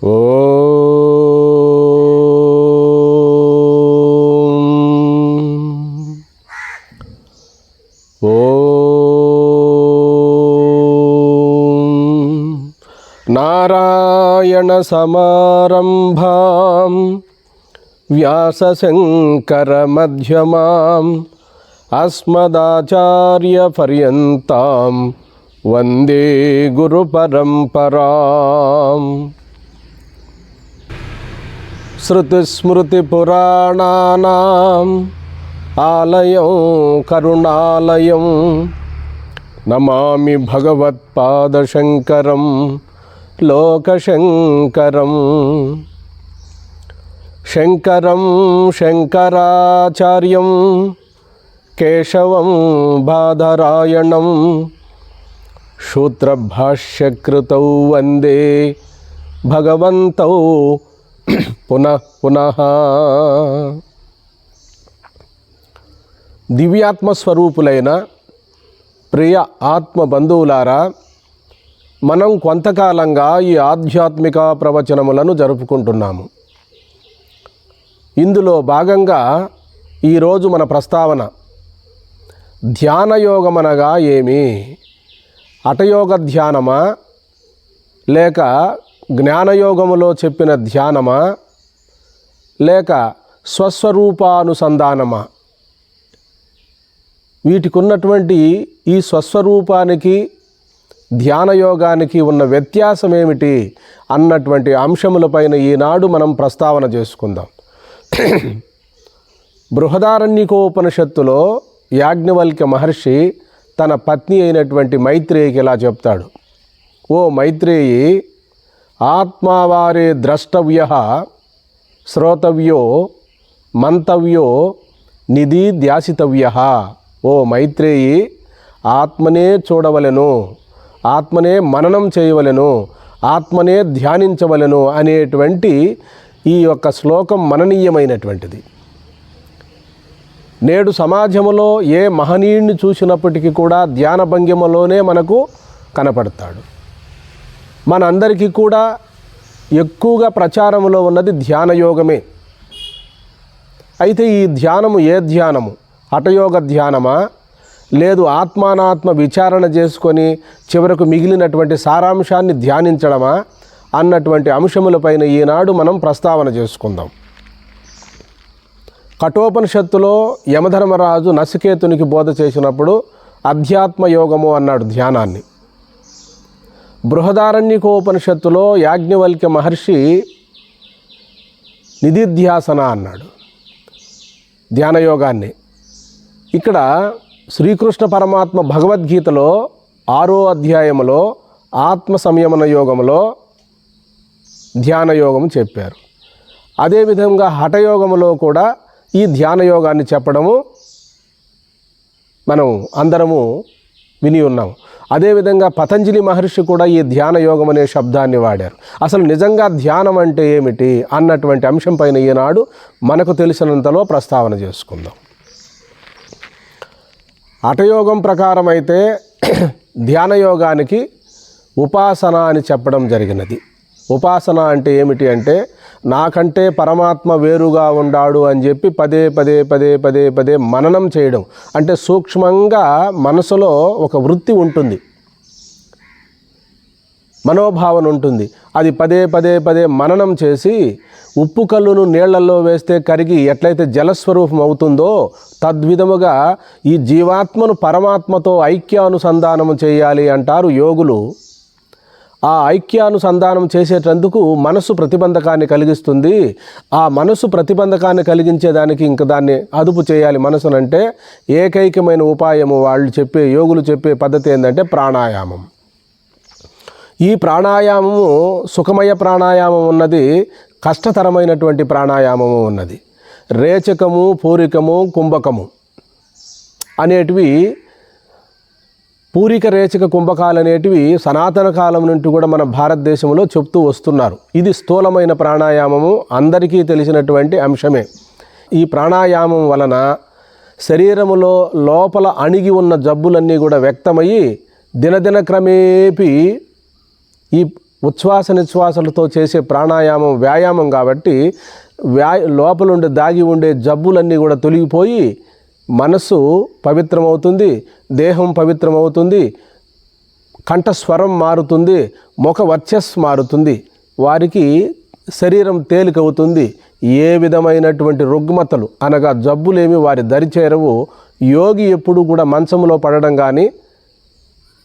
నారాయణ సమారంభాం వ్యాసశంకర మధ్యమాం అస్మదాచార్య పర్యంతాం వందే గురు పరంపరాం. శృతిస్మృతిపురాణానాం ఆలయం కరుణాలయం నమామి భగవత్పాదశంకరం లోకశంకరం. శంకరం శంకరాచార్యం కేశవం బాదరాయణం సూత్రభాష్యకృతౌ వందే భగవంతౌ పునః పునః. దివ్యాత్మస్వరూపులైన ప్రియ ఆత్మ బంధువులారా, మనం కొంతకాలంగా ఈ ఆధ్యాత్మిక ప్రవచనములను జరుపుకుంటున్నాము. ఇందులో భాగంగా ఈరోజు మన ప్రస్తావన ధ్యానయోగమనగా ఏమి? హఠయోగ ధ్యానమా లేక జ్ఞానయోగములో చెప్పిన ధ్యానమా లేక స్వస్వరూపానుసంధానమా? వీటికి ఉన్నటువంటి ఈ స్వస్వరూపానికి ధ్యానయోగానికి ఉన్న వ్యత్యాసం ఏమిటి అన్నటువంటి అంశములపైన ఈనాడు మనం ప్రస్తావన చేసుకుందాం. బృహదారణ్యకోపనిషత్తులో యాజ్ఞవల్క్య మహర్షి తన పత్ని అయినటువంటి మైత్రేయికి ఇలా చెప్తాడు: ఓ మైత్రేయి, ఆత్మావారే ద్రష్టవ్యః శ్రోతవ్యో మంతవ్యో నిధిధ్యాసితవ్యః. ఓ మైత్రేయి, ఆత్మనే చూడవలెను, ఆత్మనే మననం చేయవలెను, ఆత్మనే ధ్యానించవలెను అనేటువంటి ఈ యొక్క శ్లోకం మననీయమైనటువంటిది. నేడు సమాజంలో ఏ మహనీయుడిని చూసినప్పటికీ కూడా ధ్యాన భంగిమలోనే మనకు కనపడతాడు. మనందరికీ కూడా ఎక్కువగా ప్రచారంలో ఉన్నది ధ్యానయోగమే. అయితే ఈ ధ్యానము ఏ ధ్యానము? హఠయోగ ధ్యానమా, లేదు ఆత్మానాత్మ విచారణ చేసుకొని చివరకు మిగిలినటువంటి సారాంశాన్ని ధ్యానించడమా అన్నటువంటి అంశములపైన ఈనాడు మనం ప్రస్తావన చేసుకుందాం. కఠోపనిషత్తులో యమధర్మరాజు నచికేతునికి బోధ చేసినప్పుడు అధ్యాత్మ యోగము అన్నాడు ధ్యానాన్ని. బృహదారణ్యకోపనిషత్తులో యాజ్ఞవల్క్య మహర్షి నిధిధ్యాసన అన్నాడు ధ్యానయోగాన్ని. ఇక్కడ శ్రీకృష్ణ పరమాత్మ భగవద్గీతలో 6వ అధ్యాయములో ఆత్మ సంయమన యోగములో ధ్యానయోగం చెప్పారు. అదేవిధంగా హఠయోగములో కూడా ఈ ధ్యానయోగాన్ని చెప్పడము మనం అందరము విని ఉన్నాము. అదేవిధంగా పతంజలి మహర్షి కూడా ఈ ధ్యానయోగం అనే శబ్దాన్ని వాడారు. అసలు నిజంగా ధ్యానం అంటే ఏమిటి అన్నటువంటి అంశం పైన ఈనాడు మనకు తెలిసినంతలో ప్రస్తావన చేసుకుందాం. హఠయోగం ప్రకారం అయితే ధ్యానయోగానికి ఉపాసన అని చెప్పడం జరిగినది. ఉపాసన అంటే ఏమిటి అంటే, నాకంటే పరమాత్మ వేరుగా ఉండాడు అని చెప్పి పదే పదే పదే పదే పదే మననం చేయడం. అంటే సూక్ష్మంగా మనసులో ఒక వృత్తి ఉంటుంది, మనోభావన ఉంటుంది. అది పదే పదే పదే మననం చేసి ఉప్పు కల్లును నీళ్లలో వేస్తే కరిగి ఎట్లయితే జలస్వరూపం అవుతుందో తద్విధముగా ఈ జీవాత్మను పరమాత్మతో ఐక్యానుసంధానము చేయాలి అంటారు యోగులు. ఆ ఐక్యానుసంధానం చేసేటందుకు మనసు ప్రతిబంధకాన్ని కలిగిస్తుంది. ఆ మనసు ప్రతిబంధకాన్ని కలిగించేదానికి ఇంక దాన్ని అదుపు చేయాలి మనసునంటే ఏకైకమైన ఉపాయము వాళ్ళు చెప్పే యోగులు చెప్పే పద్ధతి ఏంటంటే ప్రాణాయామం. ఈ ప్రాణాయామము సుఖమయ ప్రాణాయామం ఉన్నది, కష్టతరమైనటువంటి ప్రాణాయామము ఉన్నది. రేచకము, పూరికము, కుంభకము అనేటివి, పూరిక రేచక కుంభకాలు అనేటివి సనాతన కాలం నుండి కూడా మన భారతదేశంలో చెప్తూ వస్తున్నారు. ఇది స్థూలమైన ప్రాణాయామము, అందరికీ తెలిసినటువంటి అంశమే. ఈ ప్రాణాయామం వలన శరీరములో లోపల అణిగి ఉన్న జబ్బులన్నీ కూడా వ్యక్తమయ్యి దినదిన క్రమేపీ ఈ ఉచ్ఛ్వాస నిశ్వాసలతో చేసే ప్రాణాయామం వ్యాయామం కాబట్టి లోపలుండి దాగి ఉండే జబ్బులన్నీ కూడా తొలగిపోయి మనస్సు పవిత్రమవుతుంది, దేహం పవిత్రమవుతుంది, కంఠస్వరం మారుతుంది, ముఖ వర్చస్సు మారుతుంది, వారికి శరీరం తేలికవుతుంది. ఏ విధమైనటువంటి రుగ్మతలు అనగా జబ్బులేమి వారి దరిచేరవు. యోగి ఎప్పుడు కూడా మంచంలో పడడం కానీ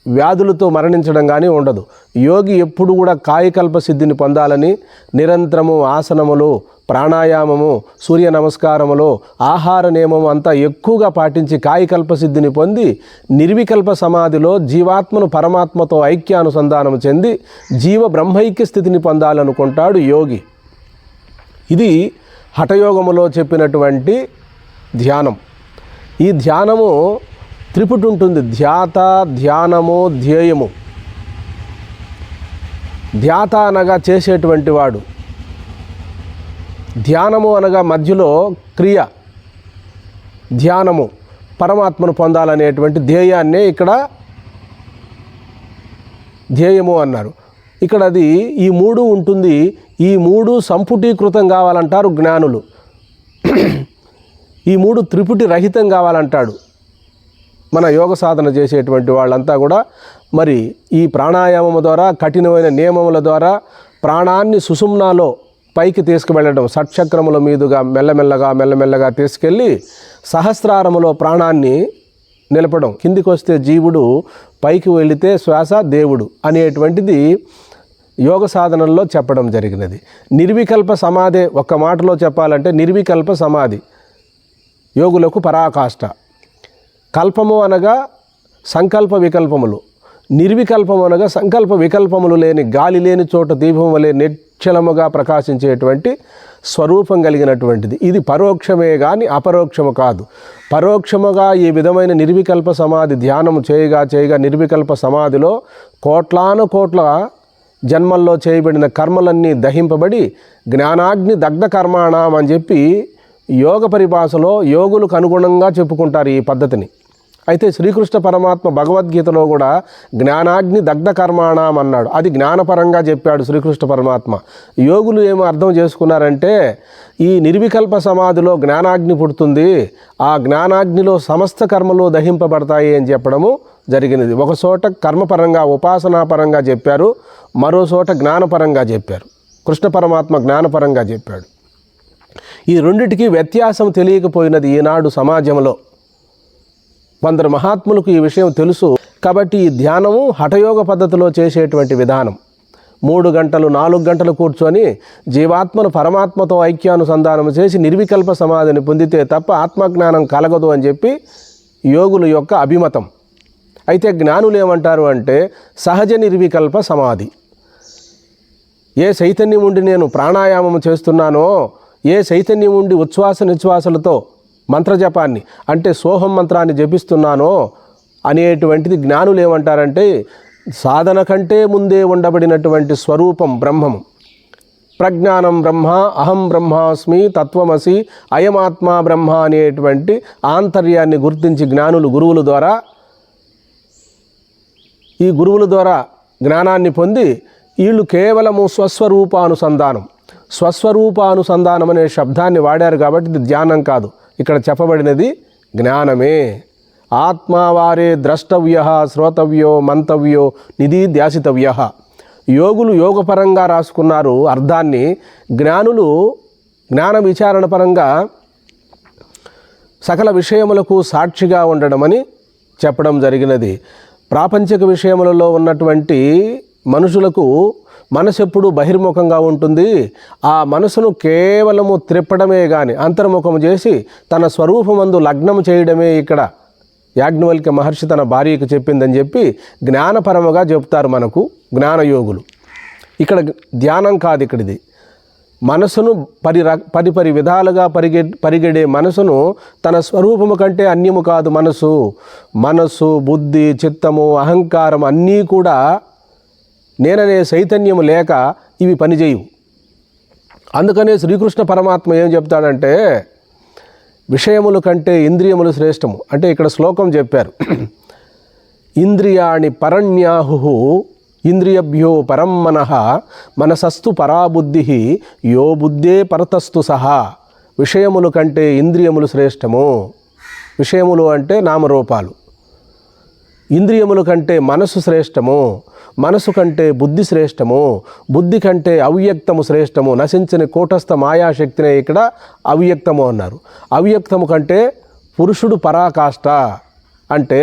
వ్యాధులతో మరణించడం కానీ ఉండదు. యోగి ఎప్పుడు కూడా కాయకల్ప సిద్ధిని పొందాలని నిరంతరము ఆసనములు, ప్రాణాయామము, సూర్య నమస్కారములు, ఆహార నియమము అంతా ఎక్కువగా పాటించి కాయకల్ప సిద్ధిని పొంది నిర్వికల్ప సమాధిలో జీవాత్మను పరమాత్మతో ఐక్యానుసంధానం చెంది జీవ బ్రహ్మైక్య స్థితిని పొందాలనుకుంటాడు యోగి. ఇది హఠయోగములో చెప్పినటువంటి ధ్యానం. ఈ ధ్యానము త్రిపుటి ఉంటుంది: ధ్యాత, ధ్యానము, ధ్యేయము. ధ్యాత అనగా చేసేటువంటి వాడు, ధ్యానము అనగా మధ్యలో క్రియ, ధ్యానము పరమాత్మను పొందాలనేటువంటి ధ్యేయాన్నే ఇక్కడ ధ్యేయము అన్నారు. ఇక్కడ అది ఈ మూడు ఉంటుంది. ఈ మూడు సంపుటీకృతం కావాలంటారు జ్ఞానులు. ఈ మూడు త్రిపుటి రహితం కావాలంటాడు మన యోగ సాధన చేసేటువంటి వాళ్ళంతా కూడా. మరి ఈ ప్రాణాయామము ద్వారా, కఠినమైన నియమముల ద్వారా ప్రాణాన్ని సుషుమ్నాలో పైకి తీసుకువెళ్ళడం, షట్చక్రముల మీదుగా మెల్లమెల్లగా తీసుకెళ్ళి సహస్రారములో ప్రాణాన్ని నిలపడం. కిందికి వస్తే జీవుడు, పైకి వెళితే శ్వాస దేవుడు అనేటువంటిది యోగ సాధనల్లో చెప్పడం జరిగినది. నిర్వికల్ప సమాధి, ఒక్క మాటలో చెప్పాలంటే నిర్వికల్ప సమాధి యోగులకు పరాకాష్ట. కల్పము అనగా సంకల్ప వికల్పములు, నిర్వికల్పము అనగా సంకల్ప వికల్పములు లేని, గాలి లేని చోట దీపం వలె నిశ్చలముగా ప్రకాశించేటువంటి స్వరూపం కలిగినటువంటిది. ఇది పరోక్షమే కానీ అపరోక్షము కాదు. పరోక్షముగా ఈ విధమైన నిర్వికల్ప సమాధి ధ్యానము చేయగా నిర్వికల్ప సమాధిలో కోట్లాను కోట్ల జన్మల్లో చేయబడిన కర్మలన్నీ దహింపబడి జ్ఞానాగ్ని దగ్ధ కర్మాణం అని చెప్పి యోగ పరిభాషలో యోగులకు అనుగుణంగా చెప్పుకుంటారు ఈ పద్ధతిని. అయితే శ్రీకృష్ణ పరమాత్మ భగవద్గీతలో కూడా జ్ఞానాగ్ని దగ్ధ కర్మాణం అన్నాడు. అది జ్ఞానపరంగా చెప్పాడు శ్రీకృష్ణ పరమాత్మ. యోగులు ఏమో అర్థం చేసుకున్నారంటే ఈ నిర్వికల్ప సమాధిలో జ్ఞానాగ్ని పుడుతుంది, ఆ జ్ఞానాగ్నిలో సమస్త కర్మలు దహింపబడతాయి అని చెప్పడము జరిగినది. ఒక చోట కర్మపరంగా ఉపాసనాపరంగా చెప్పారు, మరో చోట జ్ఞానపరంగా చెప్పారు. కృష్ణ పరమాత్మ జ్ఞానపరంగా చెప్పాడు. ఈ రెండిటికి వ్యత్యాసం తెలియకపోయినది ఈనాడు సమాజంలో. కొందరు మహాత్ములకు ఈ విషయం తెలుసు కాబట్టి ఈ ధ్యానము హఠయోగ పద్ధతిలో చేసేటువంటి విధానం. 3 గంటలు 4 గంటలు కూర్చొని జీవాత్మను పరమాత్మతో ఐక్యానుసంధానం చేసి నిర్వికల్ప సమాధిని పొందితే తప్ప ఆత్మజ్ఞానం కలగదు అని చెప్పి యోగుల యొక్క అభిమతం. అయితే జ్ఞానులు ఏమంటారు అంటే సహజ నిర్వికల్ప సమాధి. ఏ చైతన్యం ఉండి నేను ప్రాణాయామం చేస్తున్నానో, ఏ చైతన్యం ఉండి ఉచ్ఛ్వాస నిశ్వాసలతో మంత్రజపాన్ని అంటే సోహం మంత్రాన్ని జపిస్తున్నానో అనేటువంటిది జ్ఞానులు ఏమంటారంటే సాధన కంటే ముందే ఉండబడినటువంటి స్వరూపం బ్రహ్మము. ప్రజ్ఞానం బ్రహ్మ, అహం బ్రహ్మాస్మి, తత్వమసి, అయమాత్మా బ్రహ్మ అనేటువంటి ఆంతర్యాన్ని గుర్తించి జ్ఞానులు గురువుల ద్వారా జ్ఞానాన్ని పొంది వీళ్ళు కేవలము స్వస్వరూపానుసంధానం అనే శబ్దాన్ని వాడారు కాబట్టి ఇది ధ్యానం కాదు. ఇక్కడ చెప్పబడినది జ్ఞానమే. ఆత్మావారే ద్రష్టవ్య, శ్రోతవ్యో, మంతవ్యో, నిధిధ్యాసితవ్య. యోగులు యోగపరంగా రాసుకున్నారు అర్థాన్ని, జ్ఞానులు జ్ఞాన విచారణ పరంగా సకల విషయములకు సాక్షిగా ఉండడమని చెప్పడం జరిగినది. ప్రాపంచిక విషయములలో ఉన్నటువంటి మనుషులకు మనసు ఎప్పుడు బహిర్ముఖంగా ఉంటుంది. ఆ మనసును కేవలము త్రిప్పడమే కానీ అంతర్ముఖము చేసి తన స్వరూపమందు లగ్నము చేయడమే ఇక్కడ యాజ్ఞవల్క్య మహర్షి తన భార్యకు చెప్పిందని చెప్పి జ్ఞానపరముగా చెప్తారు మనకు జ్ఞానయోగులు. ఇక్కడ ధ్యానం కాదు, ఇక్కడిది మనసును పరిపరి విధాలుగా పరిగెడే మనసును తన స్వరూపము కంటే అన్యము కాదు. మనసు బుద్ధి చిత్తము అహంకారం అన్నీ కూడా నేననే చైతన్యము లేక ఇవి పనిచేయవు. అందుకనే శ్రీకృష్ణ పరమాత్మ ఏం చెప్తాడంటే విషయముల కంటే ఇంద్రియములు శ్రేష్టము. అంటే ఇక్కడ శ్లోకం చెప్పారు, ఇంద్రియాణి పరణ్యాహు ఇంద్రియభ్యో పరం మనః మనసస్తు పరాబుద్ధి యో బుద్ధే పరతస్తు సహా. విషయముల కంటే ఇంద్రియములు శ్రేష్టము. విషయములు అంటే నామరూపాలు. ఇంద్రియముల కంటే మనసు శ్రేష్టము, మనసు కంటే బుద్ధి శ్రేష్టము, బుద్ధి కంటే అవ్యక్తము శ్రేష్టము. నశించిన కూటస్థ మాయాశక్తినే ఇక్కడ అవ్యక్తము అన్నారు. అవ్యక్తము కంటే పురుషుడు పరాకాష్ట అంటే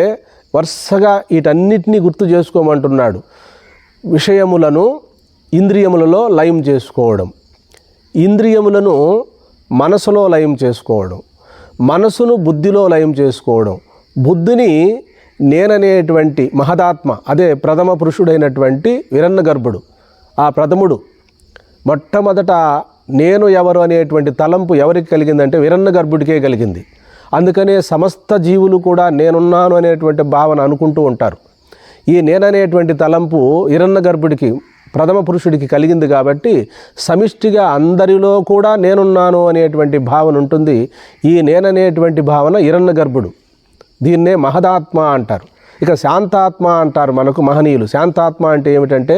వరుసగా వీటన్నిటినీ గుర్తు చేసుకోమంటున్నాడు. విషయములను ఇంద్రియములలో లయం చేసుకోవడం, ఇంద్రియములను మనసులో లయం చేసుకోవడం, మనసును బుద్ధిలో లయం చేసుకోవడం, బుద్ధిని నేననేటువంటి మహదాత్మ, అదే ప్రథమ పురుషుడైనటువంటి విరన్నగర్భుడు, ఆ ప్రథముడు మొట్టమొదట నేను ఎవరు అనేటువంటి తలంపు ఎవరికి కలిగిందంటే విరన్నగర్భుడికే కలిగింది. అందుకనే సమస్త జీవులు కూడా నేనున్నాను అనేటువంటి భావన అనుకుంటూ ఉంటారు. ఈ నేననేటువంటి తలంపు హిరణ్యగర్భుడికి ప్రథమ పురుషుడికి కలిగింది కాబట్టి సమిష్టిగా అందరిలో కూడా నేనున్నాను అనేటువంటి భావన ఉంటుంది. ఈ నేననేటువంటి భావన హిరణ్యగర్భుడు. దీన్నే మహదాత్మ అంటారు. ఇక శాంతాత్మ అంటారు మనకు మహనీయులు. శాంతాత్మ అంటే ఏమిటంటే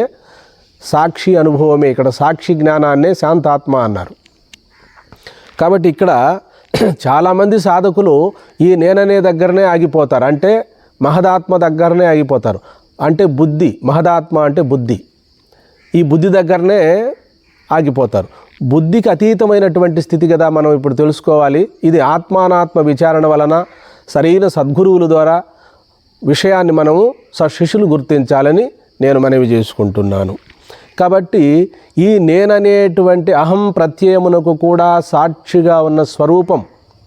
సాక్షి అనుభవమే. ఇక్కడ సాక్షి జ్ఞానాన్నే శాంతాత్మ అన్నారు. కాబట్టి ఇక్కడ చాలామంది సాధకులు ఈ నేననే దగ్గరనే ఆగిపోతారు. అంటే మహదాత్మ దగ్గరనే ఆగిపోతారు. అంటే బుద్ధి, మహదాత్మ అంటే బుద్ధి, ఈ బుద్ధి దగ్గరనే ఆగిపోతారు. బుద్ధికి అతీతమైనటువంటి స్థితి కదా మనం ఇప్పుడు తెలుసుకోవాలి. ఇది ఆత్మానాత్మ విచారణ వలన సరైన సద్గురువుల ద్వారా విషయాన్ని మనము శిష్యులు గుర్తించాలని నేను మనవి చేసుకుంటున్నాను. కాబట్టి ఈ నేననేటువంటి అహం ప్రత్యయమునకు కూడా సాక్షిగా ఉన్న స్వరూపం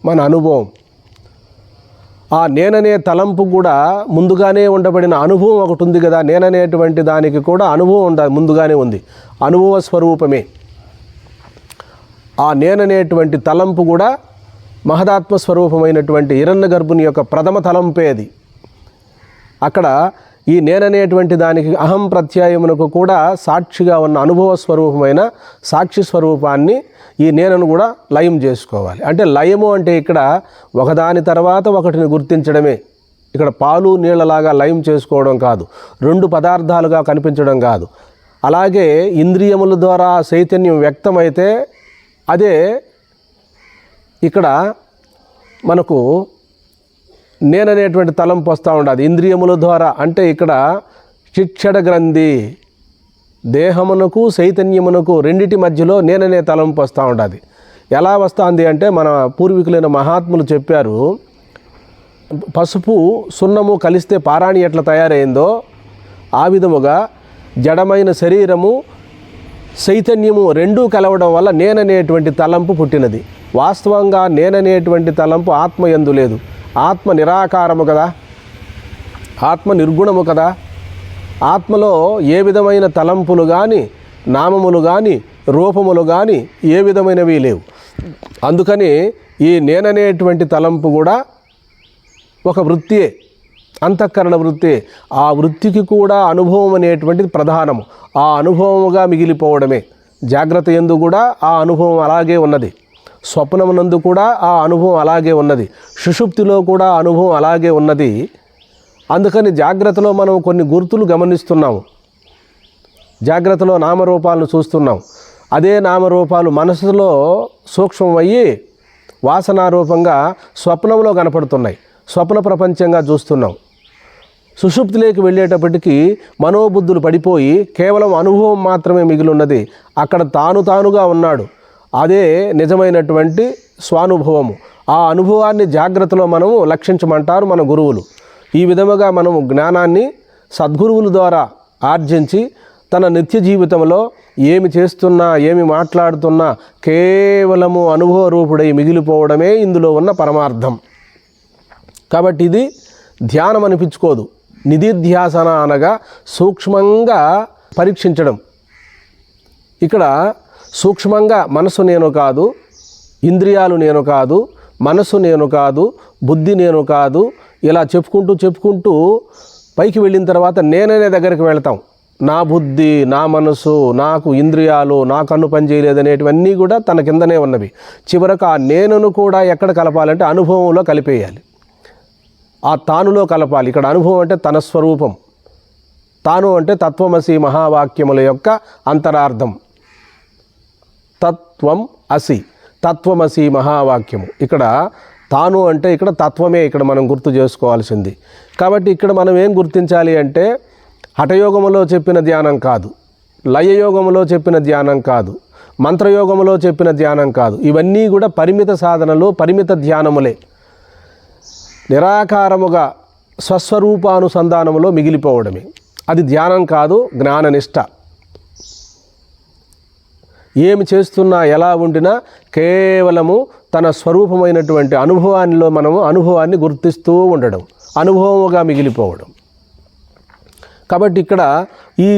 మన అనుభవం. ఆ నేననే తలంపు కూడా ముందుగానే ఉండబడిన అనుభవం ఒకటి ఉంది కదా. నేననేటువంటి దానికి కూడా అనుభవం ముందుగానే ఉంది, అనుభవ స్వరూపమే. ఆ నేననేటువంటి తలంపు కూడా మహదాత్మ స్వరూపమైనటువంటి హిరణ్యగర్భుని యొక్క ప్రథమ తలంపే అది. అక్కడ ఈ నేననేటువంటి దానికి అహం ప్రత్యయమునకు కూడా సాక్షిగా ఉన్న అనుభవ స్వరూపమైన సాక్షి స్వరూపాన్ని ఈ నేనను కూడా లయం చేసుకోవాలి. అంటే లయము అంటే ఇక్కడ ఒకదాని తర్వాత ఒకటిని గుర్తించడమే. ఇక్కడ పాలు నీళ్ళలాగా లయం చేసుకోవడం కాదు, రెండు పదార్థాలుగా కనిపించడం కాదు. అలాగే ఇంద్రియముల ద్వారా చైతన్యం వ్యక్తమైతే అదే ఇక్కడ మనకు నేననేటువంటి తలంపు వస్తూ ఉండదు. ఇంద్రియముల ద్వారా అంటే ఇక్కడ శిక్షడ గ్రంథి, దేహమునకు చైతన్యమునకు రెండిటి మధ్యలో నేననే తలంపు వస్తూ ఉంటుంది. ఎలా వస్తుంది అంటే మన పూర్వీకులైన మహాత్ములు చెప్పారు, పసుపు సున్నము కలిస్తే పారాణి ఎట్లా తయారైందో ఆ విధముగా జడమైన శరీరము చైతన్యము రెండూ కలవడం వల్ల నేననేటువంటి తలంపు పుట్టినది. వాస్తవంగా నేననేటువంటి తలంపు ఆత్మ యందు లేదు. ఆత్మ నిరాకారము కదా, ఆత్మ నిర్గుణము కదా. ఆత్మలో ఏ విధమైన తలంపులు కానీ నామములు కానీ రూపములు కానీ ఏ విధమైనవి లేవు. అందుకని ఈ నేననేటువంటి తలంపు కూడా ఒక వృత్తియే, అంతఃకరణ వృత్తి. ఆ వృత్తికి కూడా అనుభవం అనేటువంటిది ప్రధానము. ఆ అనుభవముగా మిగిలిపోవడమే. జాగ్రత్త యందు కూడా ఆ అనుభవం అలాగే ఉన్నది, స్వప్నమునందు కూడా ఆ అనుభవం అలాగే ఉన్నది, సుషుప్తిలో కూడా అనుభవం అలాగే ఉన్నది. అందుకని జాగ్రత్తలో మనం కొన్ని గుర్తులు గమనిస్తున్నాము, జాగ్రత్తలో నామరూపాలను చూస్తున్నాం. అదే నామరూపాలు మనసులో సూక్ష్మమయ్యి వాసనారూపంగా స్వప్నంలో కనపడుతున్నాయి, స్వప్న ప్రపంచంగా చూస్తున్నాం. సుషుప్తిలోకి వెళ్ళేటప్పటికీ మనోబుద్ధులు పడిపోయి కేవలం అనుభవం మాత్రమే మిగిలిన్నది. అక్కడ తానుగా ఉన్నాడు. అదే నిజమైనటువంటి స్వానుభవము. ఆ అనుభవాన్ని జాగ్రత్తలో మనము లక్షించమంటారు మన గురువులు. ఈ విధముగా మనము జ్ఞానాన్ని సద్గురువుల ద్వారా ఆర్జించి తన నిత్య జీవితంలో ఏమి చేస్తున్నా ఏమి మాట్లాడుతున్నా కేవలము అనుభవ రూపుడై మిగిలిపోవడమే ఇందులో ఉన్న పరమార్థం. కాబట్టి ఇది ధ్యానం అనిపించుకోదు. నిధిధ్యాసన అనగా సూక్ష్మంగా పరీక్షించడం. ఇక్కడ సూక్ష్మంగా మనసు నేను కాదు, ఇంద్రియాలు నేను కాదు, మనసు నేను కాదు, బుద్ధి నేను కాదు, ఇలా చెప్పుకుంటూ పైకి వెళ్ళిన తర్వాత నేననే దగ్గరికి వెళ్తాం. నా బుద్ధి, నా మనసు, నాకు ఇంద్రియాలు, నా కన్ను పనిచేయలేదనేటివన్నీ కూడా తన కిందనే ఉన్నవి. చివరకు ఆ నేనును కూడా ఎక్కడ కలపాలంటే అనుభవంలో కలిపేయాలి, ఆ తానులో కలపాలి. ఇక్కడ అనుభవం అంటే తన స్వరూపం. తాను అంటే తత్వమసి మహావాక్యముల యొక్క అంతరార్థం. తత్వం అసి, తత్వమసి మహావాక్యము. ఇక్కడ తాను అంటే ఇక్కడ తత్వమే ఇక్కడ మనం గుర్తు చేసుకోవాల్సింది. కాబట్టి ఇక్కడ మనం ఏం గుర్తించాలి అంటే హఠయోగములో చెప్పిన ధ్యానం కాదు, లయయోగములో చెప్పిన ధ్యానం కాదు, మంత్రయోగములో చెప్పిన ధ్యానం కాదు. ఇవన్నీ కూడా పరిమిత సాధనలు, పరిమిత ధ్యానములే. నిరాకారముగా స్వస్వరూపానుసంధానములో మిగిలిపోవడమే. అది ధ్యానం కాదు, జ్ఞాననిష్ట. ఏమి చేస్తున్నా ఎలా ఉండినా కేవలము తన స్వరూపమైనటువంటి అనుభవానిలో మనము అనుభవాన్ని గుర్తిస్తూ ఉండడం, అనుభవముగా మిగిలిపోవడం. కాబట్టి ఇక్కడ ఈ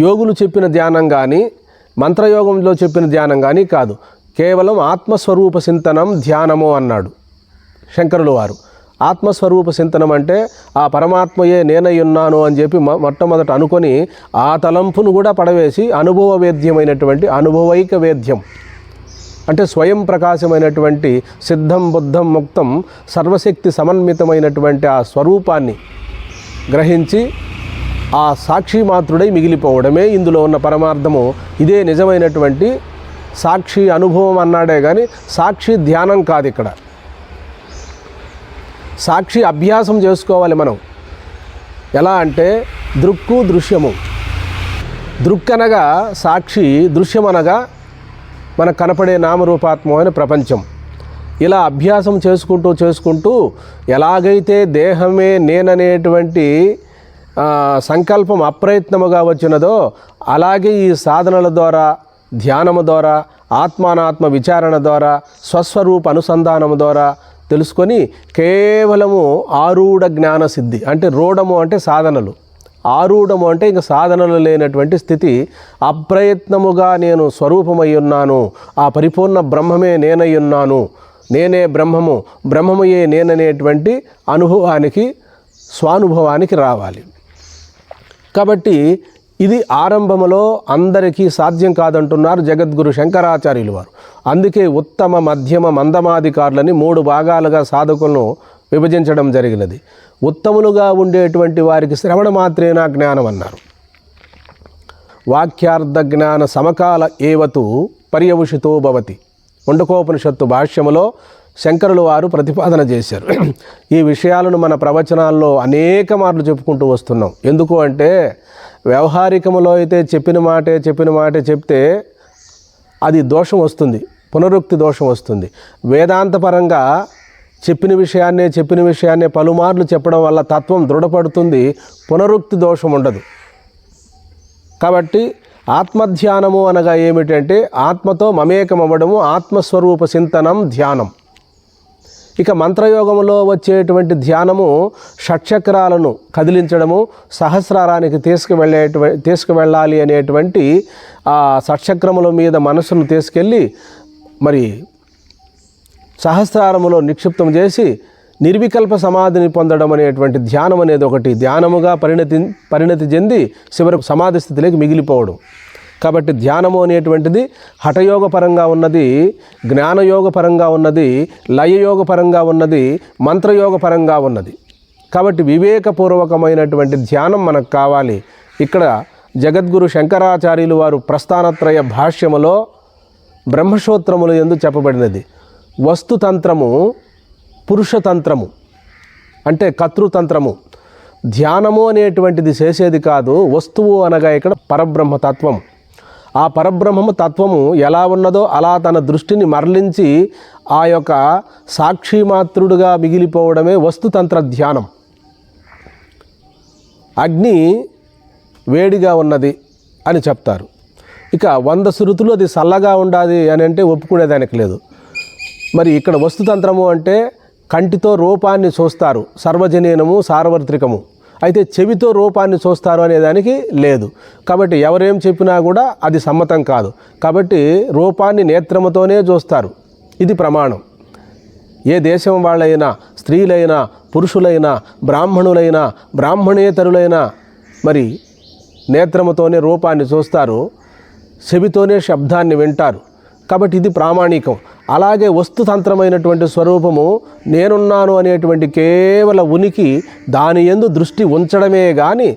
యోగులు చెప్పిన ధ్యానం కానీ మంత్రయోగంలో చెప్పిన ధ్యానం కానీ కాదు, కేవలం ఆత్మస్వరూప చింతనం ధ్యానము అన్నాడు శంకరులు వారు. ఆత్మస్వరూప చింతనం అంటే ఆ పరమాత్మయే నేనయ్యున్నాను అని చెప్పి మొట్టమొదట అనుకొని ఆ తలంపును కూడా పడవేసి అనుభవ వేద్యమైనటువంటి అనుభవైక వేద్యం అంటే స్వయం ప్రకాశమైనటువంటి సిద్ధం బుద్ధం ముక్తం సర్వశక్తి సమన్వితమైనటువంటి ఆ స్వరూపాన్ని గ్రహించి ఆ సాక్షి మాత్రుడై మిగిలిపోవడమే ఇందులో ఉన్న పరమార్థము. ఇదే నిజమైనటువంటి సాక్షి అనుభవం అన్నాడే కానీ సాక్షి ధ్యానం కాదు. ఇక్కడ సాక్షి అభ్యాసం చేసుకోవాలి మనం. ఎలా అంటే దృక్కు దృశ్యము. దృక్కనగా సాక్షి, దృశ్యమనగా మనకు కనపడే నామరూపాత్మకమైన ప్రపంచం. ఇలా అభ్యాసం చేసుకుంటూ ఎలాగైతే దేహమే నేననేటువంటి సంకల్పం అప్రయత్నముగా వచ్చినదో అలాగే ఈ సాధనల ద్వారా, ధ్యానము ద్వారా, ఆత్మానాత్మ విచారణ ద్వారా, స్వస్వరూప అనుసంధానము ద్వారా తెలుసుకొని కేవలము ఆరూఢ జ్ఞాన సిద్ధి అంటే రూఢము అంటే సాధనలు, ఆరూఢము అంటే ఇంక సాధనలు లేనటువంటి స్థితి. అప్రయత్నముగా నేను స్వరూపమై ఉన్నాను, ఆ పరిపూర్ణ బ్రహ్మమే నేనై ఉన్నాను, నేనే బ్రహ్మము, బ్రహ్మమయే నేననేటువంటి అనుభవానికి, స్వానుభవానికి రావాలి. కాబట్టి ఇది ఆరంభములో అందరికీ సాధ్యం కాదంటున్నారు జగద్గురు శంకరాచార్యులు వారు. అందుకే ఉత్తమ, మధ్యమ, మందమాధికారులని 3 భాగాలుగా సాధకులను విభజించడం జరిగినది. ఉత్తములుగా ఉండేటువంటి వారికి శ్రవణ మాత్రేనా జ్ఞానం అన్నారు. వాక్యార్థ జ్ఞాన సమకాల ఏవతు పర్యవసితో భవతి ముండకోపనిషత్తు భాష్యములో శంకరులు వారు ప్రతిపాదన చేశారు. ఈ విషయాలను మన ప్రవచనాల్లో అనేక మార్లు చెప్పుకుంటూ వస్తున్నాం. ఎందుకు అంటే వ్యవహారికములో అయితే చెప్పిన మాటే చెప్తే అది దోషం వస్తుంది, పునరుక్తి దోషం వస్తుంది. వేదాంతపరంగా చెప్పిన విషయాన్నే పలుమార్లు చెప్పడం వల్ల తత్వం దృఢపడుతుంది, పునరుక్తి దోషం ఉండదు. కాబట్టి ఆత్మధ్యానము అనగా ఏమిటంటే ఆత్మతో మమేకమవ్వడము, ఆత్మస్వరూప చింతనం ధ్యానం. ఇక మంత్రయోగములో వచ్చేటువంటి ధ్యానము షట్చక్రాలను కదిలించడము, సహస్రారానికి తీసుకువెళ్ళాలి అనేటువంటి ఆ షట్చక్రముల మీద మనసును తీసుకెళ్ళి మరి సహస్రారములో నిక్షిప్తం చేసి నిర్వికల్ప సమాధిని పొందడం అనేటువంటి ధ్యానం అనేది ఒకటి ధ్యానముగా పరిణతి చెంది చివరకు సమాధి స్థితిలోకి మిగిలిపోవడం. కాబట్టి ధ్యానము అనేటువంటిది హఠయోగపరంగా ఉన్నది, జ్ఞానయోగపరంగా ఉన్నది, లయయోగపరంగా ఉన్నది, మంత్రయోగపరంగా ఉన్నది. కాబట్టి వివేకపూర్వకమైనటువంటి ధ్యానం మనకు కావాలి. ఇక్కడ జగద్గురు శంకరాచార్యులు వారు ప్రస్థానత్రయ భాష్యములో బ్రహ్మసూత్రములు యందు చెప్పబడినది వస్తుతంత్రము, పురుషతంత్రము అంటే కర్తృతంత్రము. ధ్యానము అనేటువంటిది చేసేది కాదు, వస్తువు అనగా ఇక్కడ పరబ్రహ్మతత్వం. ఆ పరబ్రహ్మము తత్వము ఎలా ఉన్నదో అలా తన దృష్టిని మరలించి ఆ యొక్క సాక్షిమాత్రుడుగా మిగిలిపోవడమే వస్తుతంత్ర ధ్యానం. అగ్ని వేడిగా ఉన్నది అని చెప్తారు. ఇక 100 శృతులు అది చల్లగా ఉండాలి అని అంటే ఒప్పుకునేదానికి లేదు. మరి ఇక్కడ వస్తుతంత్రము అంటే కంటితో రూపాన్ని చూస్తారు, సర్వజనీనము సార్వత్రికము. అయితే చెవితో రూపాన్ని చూస్తారు అనేదానికి లేదు. కాబట్టి ఎవరేం చెప్పినా కూడా అది సమ్మతం కాదు. కాబట్టి రూపాన్ని నేత్రముతోనే చూస్తారు, ఇది ప్రమాణం. ఏ దేశం వాళ్ళైనా, స్త్రీలైనా, పురుషులైనా, బ్రాహ్మణులైనా, బ్రాహ్మణేతరులైనా మరి నేత్రముతోనే రూపాన్ని చూస్తారు, చెవితోనే శబ్దాన్ని వింటారు. కాబట్టి ఇది ప్రామాణికం. అలాగే వస్తుతంత్రమైనటువంటి స్వరూపము నేనున్నాను అనేటువంటి కేవల ఉనికి, దాని యందు దృష్టి ఉంచడమే కానీ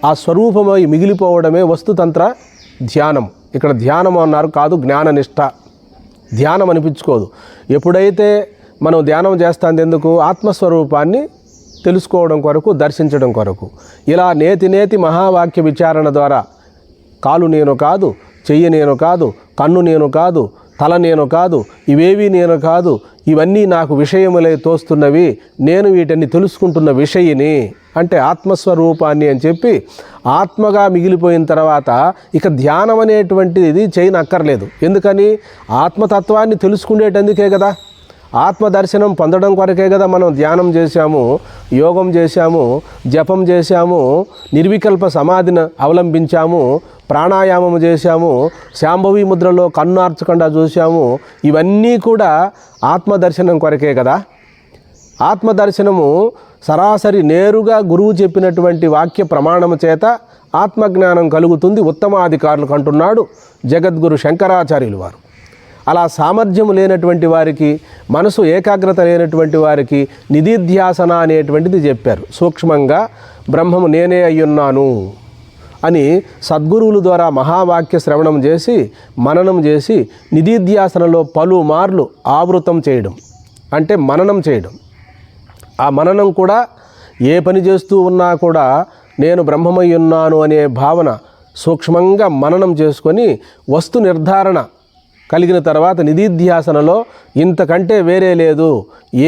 ఆ స్వరూపమై మిగిలిపోవడమే వస్తుతంత్ర ధ్యానం. ఇక్కడ ధ్యానం అన్నారు, కాదు జ్ఞాననిష్ట. ధ్యానం అనిపించుకోదు. ఎప్పుడైతే మనం ధ్యానం చేస్తాం ఎందుకు? ఆత్మస్వరూపాన్ని తెలుసుకోవడం కొరకు, దర్శించడం కొరకు. ఇలా నేతి మహావాక్య విచారణ ద్వారా కాలు నేను కాదు, చెయ్యి నేను కాదు, కన్ను నేను కాదు, తల నేను కాదు, ఇవేవి నేను కాదు, ఇవన్నీ నాకు విషయములై తోస్తున్నవి, నేను వీటిని తెలుసుకుంటున్న విషయిని అంటే ఆత్మస్వరూపాన్ని అని చెప్పి ఆత్మగా మిగిలిపోయిన తర్వాత ఇక ధ్యానం అనేటువంటిది చేయనక్కర్లేదు. ఎందుకని? ఆత్మతత్వాన్ని తెలుసుకునేటందుకే కదా, ఆత్మదర్శనం పొందడం కొరకే కదా మనం ధ్యానం చేశాము, యోగం చేశాము, జపం చేశాము, నిర్వికల్ప సమాధిని అవలంబించాము, ప్రాణాయామం చేశాము, శాంభవి ముద్రలో కన్నార్చకుండా చూశాము. ఇవన్నీ కూడా ఆత్మదర్శనం కొరకే కదా. ఆత్మదర్శనము సరాసరి నేరుగా గురువు చెప్పినటువంటి వాక్య ప్రమాణము చేత ఆత్మజ్ఞానం కలుగుతుంది ఉత్తమాధికారులకు అంటున్నాడు జగద్గురు శంకరాచార్యులు వారు. అలా సామర్థ్యం లేనటువంటి వారికి, మనసు ఏకాగ్రత లేనటువంటి వారికి నిధిధ్యాసన అనేటువంటిది చెప్పారు. సూక్ష్మంగా బ్రహ్మము నేనే అయ్యున్నాను అని సద్గురువుల ద్వారా మహావాక్య శ్రవణం చేసి, మననం చేసి, నిధిధ్యాసనలో పలుమార్లు ఆవృతం చేయడం అంటే మననం చేయడం. ఆ మననం కూడా ఏ పని చేస్తూ ఉన్నా కూడా నేను బ్రహ్మమై ఉన్నాను అనే భావన సూక్ష్మంగా మననం చేసుకొని వస్తు నిర్ధారణ కలిగిన తర్వాత నిధిధ్యాసనలో ఇంతకంటే వేరే లేదు,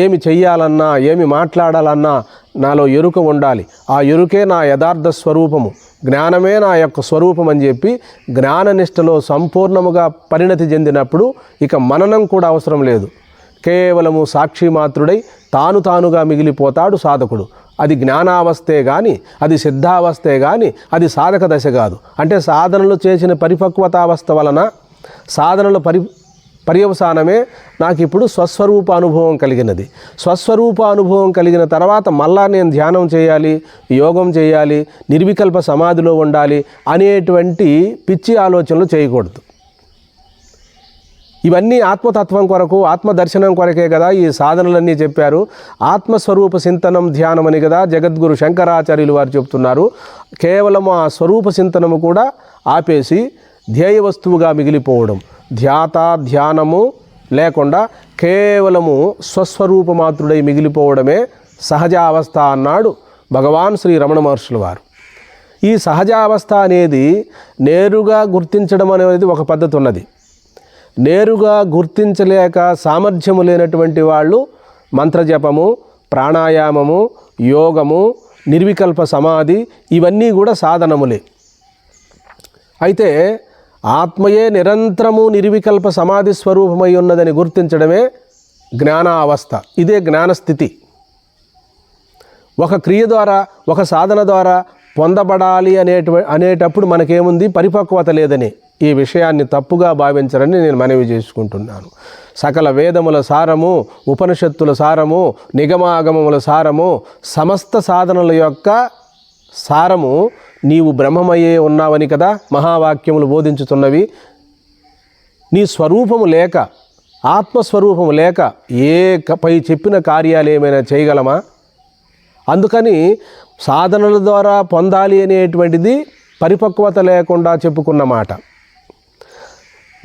ఏమి చెయ్యాలన్నా, ఏమి మాట్లాడాలన్నా నాలో ఎరుక ఉండాలి, ఆ ఎరుకే నా యథార్థ స్వరూపము, జ్ఞానమే నా యొక్క స్వరూపం అని చెప్పి జ్ఞాననిష్టలో సంపూర్ణముగా పరిణతి చెందినప్పుడు ఇక మననం కూడా అవసరం లేదు. కేవలము సాక్షిమాత్రుడై తానుగా మిగిలిపోతాడు సాధకుడు. అది జ్ఞానావస్థే కానీ, అది సిద్ధావస్థే కానీ, అది సాధక దశ కాదు. అంటే సాధనలు చేసిన పరిపక్వతావస్థ వలన సాధనల పర్యవసానమే నాకు ఇప్పుడు స్వస్వరూప అనుభవం కలిగినది. స్వస్వరూప అనుభవం కలిగిన తర్వాత మళ్ళా నేను ధ్యానం చేయాలి, యోగం చేయాలి, నిర్వికల్ప సమాధిలో ఉండాలి అనేటువంటి పిచ్చి ఆలోచనలు చేయకూడదు. ఇవన్నీ ఆత్మతత్వం కొరకు, ఆత్మదర్శనం కొరకే కదా ఈ సాధనలన్నీ చెప్పారు. ఆత్మస్వరూప చింతనం ధ్యానం అని కదా జగద్గురు శంకరాచార్యులు వారు చెప్తున్నారు. కేవలం ఆ స్వరూప చింతనము కూడా ఆపేసి ధ్యేయ వస్తువుగా మిగిలిపోవడం, ధ్యానము లేకుండా కేవలము స్వస్వరూపమాత్రుడై మిగిలిపోవడమే సహజావస్థ అన్నాడు భగవాన్ శ్రీ రమణ మహర్షుల వారు. ఈ సహజావస్థ అనేది నేరుగా గుర్తించడం అనేది ఒక పద్ధతి ఉన్నది. నేరుగా గుర్తించలేక సామర్థ్యము లేనటువంటి వాళ్ళు మంత్రజపము, ప్రాణాయామము, యోగము, నిర్వికల్ప సమాధి ఇవన్నీ కూడా సాధనములే. అయితే ఆత్మయే నిరంతరము నిర్వికల్ప సమాధి స్వరూపమై ఉన్నదని గుర్తించడమే జ్ఞానావస్థ. ఇదే జ్ఞానస్థితి. ఒక క్రియ ద్వారా, ఒక సాధన ద్వారా పొందబడాలి అనేటప్పుడు మనకేముంది? పరిపక్వత లేదని. ఈ విషయాన్ని తప్పుగా భావించరని నేను మనవి చేసుకుంటున్నాను. సకల వేదముల సారము, ఉపనిషత్తుల సారము, నిగమాగమముల సారము, సమస్త సాధనల యొక్క సారము నీవు బ్రహ్మమయ్యే ఉన్నావని కదా మహావాక్యములు బోధించుతున్నవి. నీ స్వరూపము లేక, ఆత్మస్వరూపము లేక పై చెప్పిన కార్యాలు ఏమైనా చేయగలమా? అందుకని సాధనల ద్వారా పొందాలి అనేటువంటిది పరిపక్వత లేకుండా చెప్పుకున్న మాట.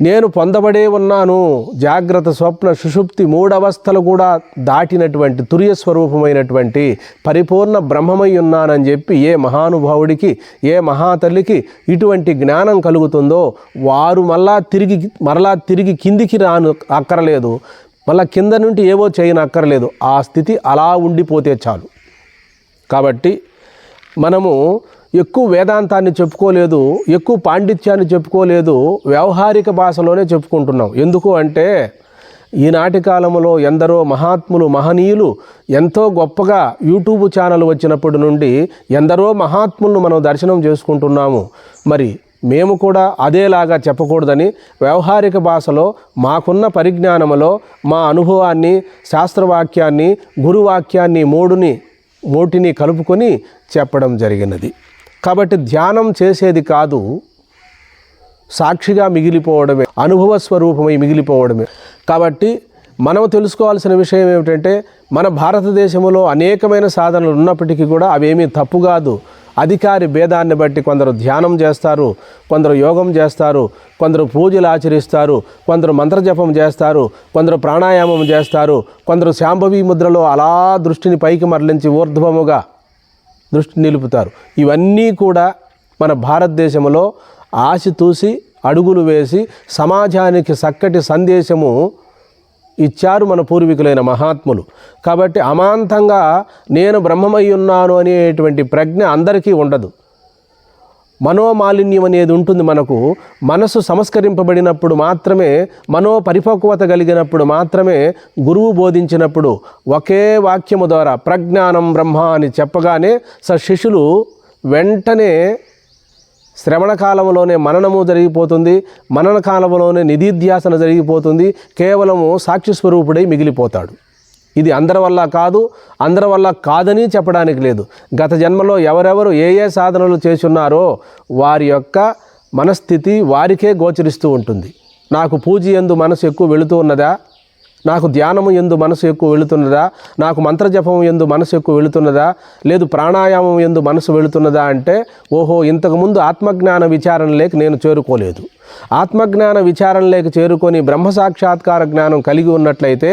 నేను పొందబడే ఉన్నాను, జాగ్రత్త, స్వప్న, సుషుప్తి మూడవస్థలు కూడా దాటినటువంటి తుర్యస్వరూపమైనటువంటి పరిపూర్ణ బ్రహ్మమై ఉన్నానని చెప్పి ఏ మహానుభావుడికి, ఏ మహాతల్లికి ఇటువంటి జ్ఞానం కలుగుతుందో వారు మరలా తిరిగి కిందికి అక్కర్లేదు, మళ్ళా కింద నుండి ఏవో చేయనక్కర్లేదు. ఆ స్థితి అలా ఉండిపోతే చాలు. కాబట్టి మనము ఎక్కువ వేదాంతాన్ని చెప్పుకోలేదు, ఎక్కువ పాండిత్యాన్ని చెప్పుకోలేదు, వ్యవహారిక భాషలోనే చెప్పుకుంటున్నాం. ఎందుకు అంటే ఈనాటి కాలంలో ఎందరో మహాత్ములు, మహనీయులు ఎంతో గొప్పగా యూట్యూబ్ ఛానల్ వచ్చినప్పటి నుండి ఎందరో మహాత్ములను మనం దర్శనం చేసుకుంటున్నాము. మరి మేము కూడా అదేలాగా చెప్పకూడదని వ్యవహారిక భాషలో మాకున్న పరిజ్ఞానములో మా అనుభవాన్ని, శాస్త్రవాక్యాన్ని, గురువాక్యాన్ని మూటిని కలుపుకొని చెప్పడం జరిగినది. కాబట్టి ధ్యానం చేసేది కాదు, సాక్షిగా మిగిలిపోవడమే, అనుభవ స్వరూపమై మిగిలిపోవడమే. కాబట్టి మనం తెలుసుకోవాల్సిన విషయం ఏమిటంటే మన భారతదేశంలో అనేకమైన సాధనలు ఉన్నప్పటికీ కూడా అవేమీ తప్పు కాదు. అధికారి భేదాన్ని బట్టి కొందరు ధ్యానం చేస్తారు, కొందరు యోగం చేస్తారు, కొందరు పూజలు ఆచరిస్తారు, కొందరు మంత్రజపం చేస్తారు, కొందరు ప్రాణాయామం చేస్తారు, కొందరు శాంభవి ముద్రలో అలా దృష్టిని పైకి మరలించి ఊర్ధ్వముగా దృష్టి నిలుపుతారు. ఇవన్నీ కూడా మన భారతదేశంలో ఆశతూసి అడుగులు వేసి సమాజానికి చక్కటి సందేశము ఇచ్చారు మన పూర్వీకులైన మహాత్ములు. కాబట్టి అమాంతంగా నేను బ్రహ్మమై ఉన్నాను అనేటువంటి ప్రజ్ఞ అందరికీ ఉండదు. మనోమాలిన్యం అనేది ఉంటుంది. మనకు మనసు సంస్కరింపబడినప్పుడు మాత్రమే, మనోపరిపక్వత కలిగినప్పుడు మాత్రమే, గురువు బోధించినప్పుడు ఒకే వాక్యము ద్వారా ప్రజ్ఞానం బ్రహ్మ అని చెప్పగానే శిష్యులు వెంటనే శ్రవణ కాలంలోనే మననము జరిగిపోతుంది, మనన కాలంలోనే నిధిధ్యాసన జరిగిపోతుంది, కేవలము సాక్షి స్వరూపుడై మిగిలిపోతాడు. ఇది అందరి వల్ల కాదు, అందరి వల్ల కాదని చెప్పడానికి లేదు. గత జన్మలో ఎవరెవరు ఏ ఏ సాధనలు చేసున్నారో వారి యొక్క మనస్థితి వారికే గోచరిస్తూ ఉంటుంది. నాకు పూజ యందు మనసు ఎక్కువ వెళుతూ ఉన్నదా, నాకు ధ్యానము యందు మనసు ఎక్కువ వెళుతున్నదా, నాకు మంత్రజపం యందు మనసు ఎక్కువ వెళుతున్నదా, లేదు ప్రాణాయామం యందు మనసు వెళుతున్నదా అంటే, ఓహో ఇంతకుముందు ఆత్మజ్ఞాన విచారణలోకి నేను చేరుకోలేదు. ఆత్మజ్ఞాన విచారణలోకి చేరుకొని బ్రహ్మ సాక్షాత్కార జ్ఞానం కలిగి ఉన్నట్లయితే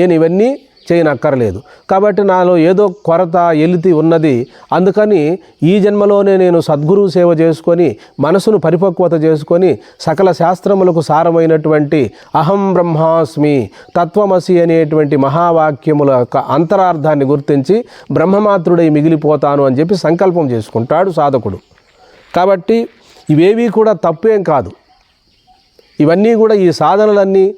నేను ఇవన్నీ చేయనక్కర్లేదు. కాబట్టి నాలో ఏదో కొరత ఎలితి ఉన్నది, అందుకని ఈ జన్మలోనే నేను సద్గురు సేవ చేసుకొని మనసును పరిపక్వత చేసుకొని సకల శాస్త్రములకు సారమైనటువంటి అహం బ్రహ్మాస్మి తత్వమసి అనేటువంటి మహావాక్యముల యొక్క అంతరార్థాన్ని గుర్తించి బ్రహ్మమాత్రుడై మిగిలిపోతాను అని చెప్పి సంకల్పం చేసుకుంటాడు సాధకుడు. కాబట్టి ఇవేవీ కూడా తప్పేం కాదు. ఇవన్నీ కూడా ఈ సాధనలన్నీ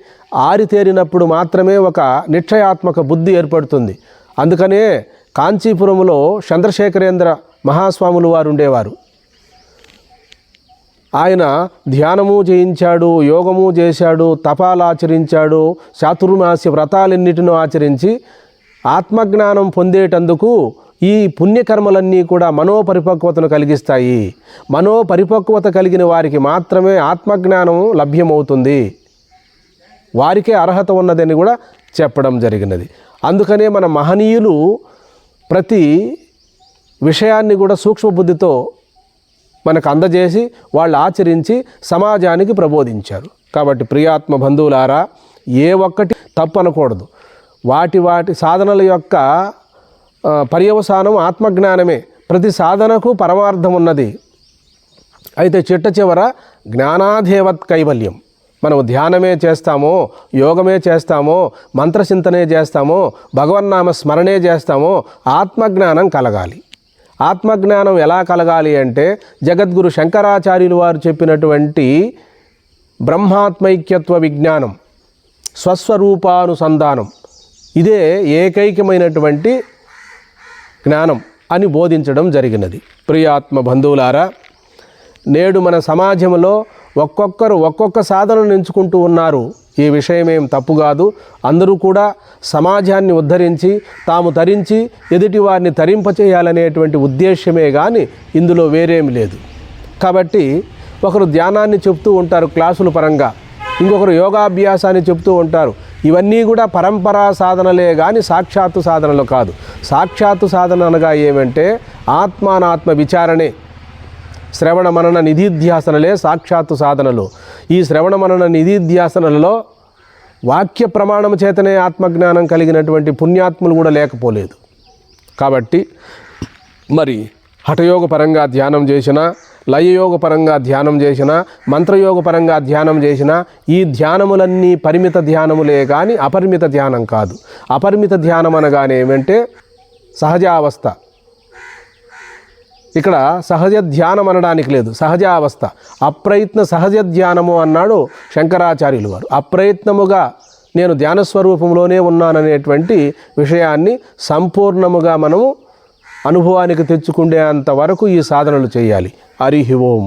ఆరితేరినప్పుడు మాత్రమే ఒక నిశ్చయాత్మక బుద్ధి ఏర్పడుతుంది. అందుకనే కాంచీపురంలో చంద్రశేఖరేంద్ర మహాస్వాములు వారు ఉండేవారు. ఆయన ధ్యానము చేయించాడు, యోగము చేశాడు, తపాలు ఆచరించాడు, చాతుర్మాస్య వ్రతాలన్నిటినూ ఆచరించి ఆత్మజ్ఞానం పొందేటందుకు ఈ పుణ్యకర్మలన్నీ కూడా మనోపరిపక్వతను కలిగిస్తాయి. మనోపరిపక్వత కలిగిన వారికి మాత్రమే ఆత్మజ్ఞానం లభ్యమవుతుంది, వారికే అర్హత ఉన్నదని కూడా చెప్పడం జరిగినది. అందుకనే మన మహనీయులు ప్రతి విషయాన్ని కూడా సూక్ష్మబుద్ధితో మనకు అందజేసి వాళ్ళు ఆచరించి సమాజానికి ప్రబోధించారు. కాబట్టి ప్రియాత్మ బంధువులారా, ఏ ఒక్కటి తప్పు అనకూడదు. వాటి సాధనల యొక్క పర్యవసానం ఆత్మజ్ఞానమే. ప్రతి సాధనకు పరమార్థం ఉన్నది. అయితే చిట్ట చివర జ్ఞానాధేవత్ కైవల్యం. మనం ధ్యానమే చేస్తామో, యోగమే చేస్తామో, మంత్రచింతనే చేస్తామో, భగవన్నామ స్మరణే చేస్తామో, ఆత్మజ్ఞానం కలగాలి. ఆత్మజ్ఞానం ఎలా కలగాలి అంటే జగద్గురు శంకరాచార్యులు వారు చెప్పినటువంటి బ్రహ్మాత్మైక్యత్వ విజ్ఞానం, స్వస్వరూపానుసంధానం, ఇదే ఏకైకమైనటువంటి జ్ఞానం అని బోధించడం జరిగినది. ప్రియాత్మ బంధువులారా, నేడు మన సమాజంలో ఒక్కొక్కరు ఒక్కొక్క సాధనను ఎంచుకుంటూ ఉన్నారు. ఈ విషయమేం తప్పు కాదు. అందరూ కూడా సమాజాన్ని ఉద్ధరించి తాము తరించి ఎదుటివారిని తరింపచేయాలనేటువంటి ఉద్దేశ్యమే కానీ ఇందులో వేరేమి లేదు. కాబట్టి ఒకరు ధ్యానాన్ని చెప్తూ ఉంటారు క్లాసుల పరంగా, ఇంకొకరు యోగాభ్యాసాన్ని చెప్తూ ఉంటారు. ఇవన్నీ కూడా పరంపరా సాధనలే కానీ సాక్షాత్తు సాధనలు కాదు. సాక్షాత్తు సాధన అనగా ఏమంటే ఆత్మానాత్మ విచారణే. శ్రవణ మనన నిధిధ్యాసనలే సాక్షాత్తు సాధనలు. ఈ శ్రవణ మనన నిధిధ్యాసనలలో వాక్య ప్రమాణం చేతనే ఆత్మజ్ఞానం కలిగినటువంటి పుణ్యాత్ములు కూడా లేకపోలేదు. కాబట్టి మరి హఠయోగ పరంగా ధ్యానం చేసినా, లయయోగ పరంగా ధ్యానం చేసినా, మంత్రయోగ పరంగా ధ్యానం చేసినా ఈ ధ్యానములన్నీ పరిమిత ధ్యానములే కానీ అపరిమిత ధ్యానం కాదు. అపరిమిత ధ్యానం అనగానే ఏమంటే సహజావస్థ. ఇక్కడ సహజ ధ్యానం అనడానికి లేదు, సహజావస్థ. అప్రయత్న సహజ ధ్యానము అన్నాడు శంకరాచార్యులు వారు. అప్రయత్నముగా నేను ధ్యానస్వరూపంలోనే ఉన్నాననేటువంటి విషయాన్ని సంపూర్ణముగా మనము అనుభవానికి తెచ్చుకునేంత వరకు ఈ సాధనలు చేయాలి. హరి ఓం.